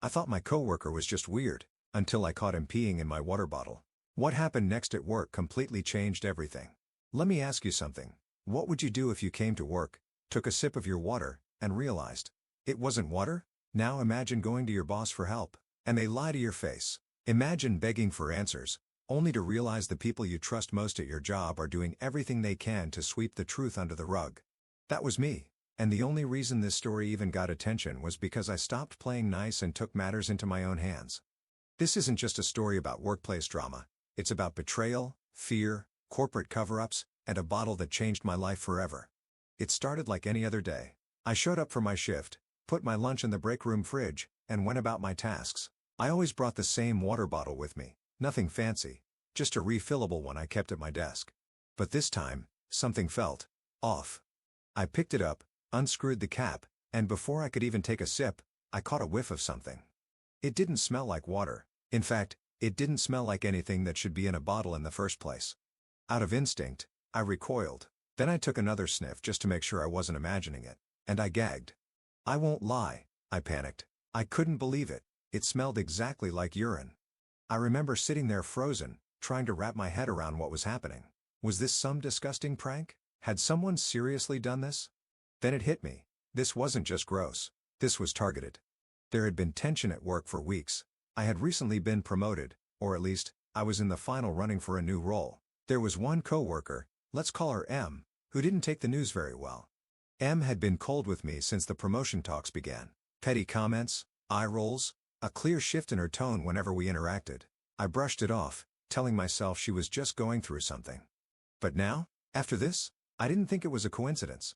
I thought my coworker was just weird, until I caught him peeing in my water bottle. What happened next at work completely changed everything. Let me ask you something. What would you do if you came to work, took a sip of your water, and realized it wasn't water? Now imagine going to your boss for help, and they lie to your face. Imagine begging for answers, only to realize the people you trust most at your job are doing everything they can to sweep the truth under the rug. That was me, and the only reason this story even got attention was because I stopped playing nice and took matters into my own hands. This isn't just a story about workplace drama, it's about betrayal, fear, corporate cover-ups, and a bottle that changed my life forever. It started like any other day. I showed up for my shift, put my lunch in the break room fridge, and went about my tasks. I always brought the same water bottle with me, nothing fancy, just a refillable one I kept at my desk. But this time, something felt off. I picked it up, unscrewed the cap, and before I could even take a sip, I caught a whiff of something. It didn't smell like water. In fact, it didn't smell like anything that should be in a bottle in the first place. Out of instinct, I recoiled. Then I took another sniff just to make sure I wasn't imagining it, and I gagged. I won't lie, I panicked. I couldn't believe it. It smelled exactly like urine. I remember sitting there frozen, trying to wrap my head around what was happening. Was this some disgusting prank? Had someone seriously done this? Then it hit me. This wasn't just gross. This was targeted. There had been tension at work for weeks. I had recently been promoted, or at least, I was in the final running for a new role. There was one coworker, let's call her M, who didn't take the news very well. M had been cold with me since the promotion talks began. Petty comments, eye rolls, a clear shift in her tone whenever we interacted. I brushed it off, telling myself she was just going through something. But now, after this, I didn't think it was a coincidence.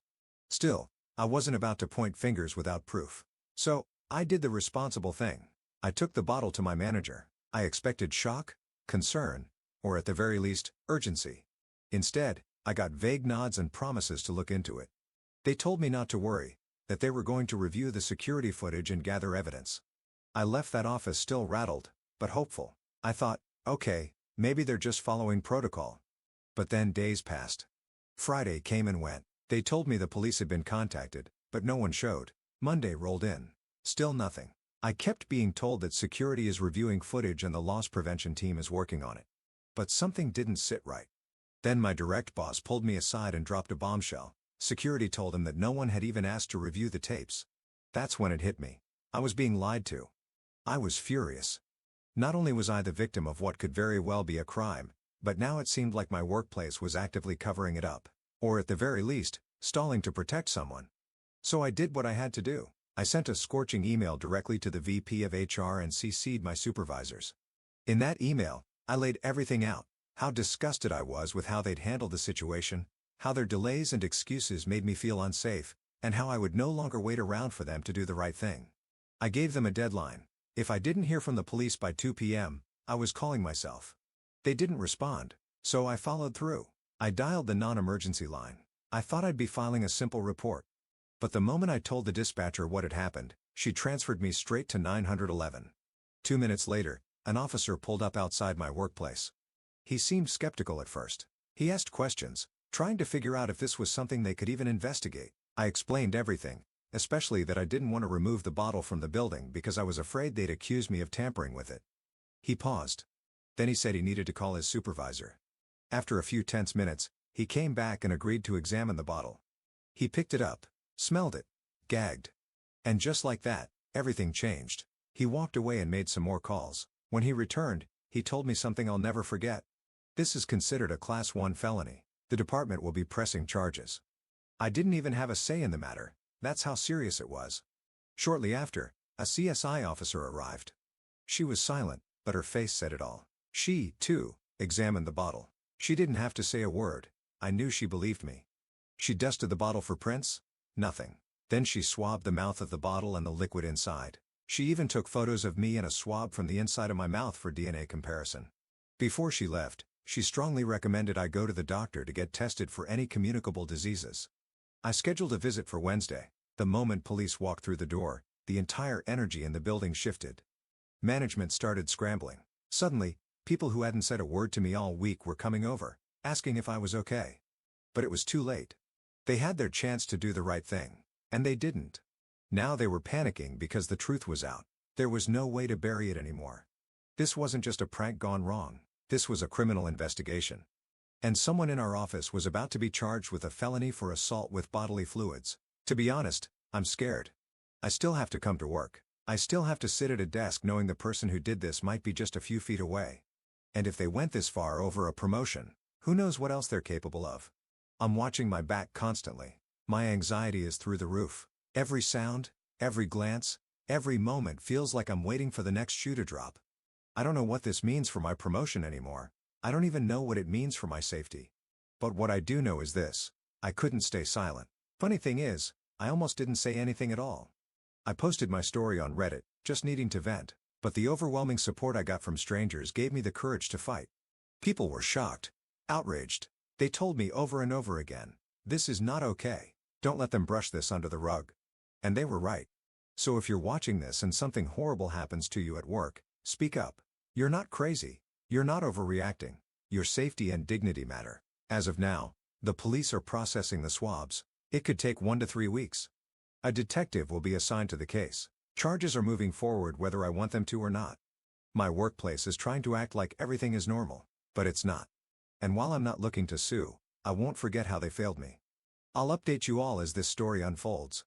Still, I wasn't about to point fingers without proof. So, I did the responsible thing. I took the bottle to my manager. I expected shock, concern, or at the very least, urgency. Instead, I got vague nods and promises to look into it. They told me not to worry, that they were going to review the security footage and gather evidence. I left that office still rattled, but hopeful. I thought, okay, maybe they're just following protocol. But then days passed. Friday came and went. They told me the police had been contacted, but no one showed. Monday rolled in. Still nothing. I kept being told that security is reviewing footage and the loss prevention team is working on it. But something didn't sit right. Then my direct boss pulled me aside and dropped a bombshell. Security told him that no one had even asked to review the tapes. That's when it hit me. I was being lied to. I was furious. Not only was I the victim of what could very well be a crime, but now it seemed like my workplace was actively covering it up. Or at the very least, stalling to protect someone. So I did what I had to do. I sent a scorching email directly to the VP of HR and CC'd my supervisors. In that email, I laid everything out, how disgusted I was with how they'd handled the situation, how their delays and excuses made me feel unsafe, and how I would no longer wait around for them to do the right thing. I gave them a deadline. If I didn't hear from the police by 2 p.m., I was calling myself. They didn't respond, so I followed through. I dialed the non-emergency line. I thought I'd be filing a simple report. But the moment I told the dispatcher what had happened, she transferred me straight to 911. 2 minutes later, an officer pulled up outside my workplace. He seemed skeptical at first. He asked questions, trying to figure out if this was something they could even investigate. I explained everything, especially that I didn't want to remove the bottle from the building because I was afraid they'd accuse me of tampering with it. He paused. Then he said he needed to call his supervisor. After a few tense minutes, he came back and agreed to examine the bottle. He picked it up, smelled it, gagged. And just like that, everything changed. He walked away and made some more calls. When he returned, he told me something I'll never forget. This is considered a Class 1 felony. The department will be pressing charges. I didn't even have a say in the matter. That's how serious it was. Shortly after, a CSI officer arrived. She was silent, but her face said it all. She, too, examined the bottle. She didn't have to say a word. I knew she believed me. She dusted the bottle for prints. Nothing. Then she swabbed the mouth of the bottle and the liquid inside. She even took photos of me and a swab from the inside of my mouth for DNA comparison. Before she left, she strongly recommended I go to the doctor to get tested for any communicable diseases. I scheduled a visit for Wednesday. The moment police walked through the door, the entire energy in the building shifted. Management started scrambling. Suddenly, people who hadn't said a word to me all week were coming over, asking if I was okay. But it was too late. They had their chance to do the right thing, and they didn't. Now they were panicking because the truth was out. There was no way to bury it anymore. This wasn't just a prank gone wrong. This was a criminal investigation. And someone in our office was about to be charged with a felony for assault with bodily fluids. To be honest, I'm scared. I still have to come to work. I still have to sit at a desk knowing the person who did this might be just a few feet away. And if they went this far over a promotion, who knows what else they're capable of? I'm watching my back constantly. My anxiety is through the roof. Every sound, every glance, every moment feels like I'm waiting for the next shoe to drop. I don't know what this means for my promotion anymore. I don't even know what it means for my safety. But what I do know is this: I couldn't stay silent. Funny thing is, I almost didn't say anything at all. I posted my story on Reddit, just needing to vent, but the overwhelming support I got from strangers gave me the courage to fight. People were shocked, outraged. They told me over and over again, "This is not okay. Don't let them brush this under the rug." And they were right. So if you're watching this and something horrible happens to you at work, speak up. You're not crazy. You're not overreacting. Your safety and dignity matter. As of now, the police are processing the swabs. It could take 1 to 3 weeks. A detective will be assigned to the case. Charges are moving forward whether I want them to or not. My workplace is trying to act like everything is normal, but it's not. And while I'm not looking to sue, I won't forget how they failed me. I'll update you all as this story unfolds.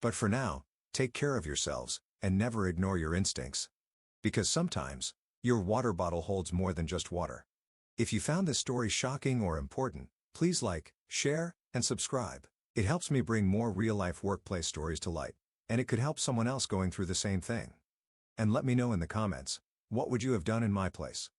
But for now, take care of yourselves, and never ignore your instincts. Because sometimes, your water bottle holds more than just water. If you found this story shocking or important, please like, share, and subscribe. It helps me bring more real-life workplace stories to light, and it could help someone else going through the same thing. And let me know in the comments, what would you have done in my place?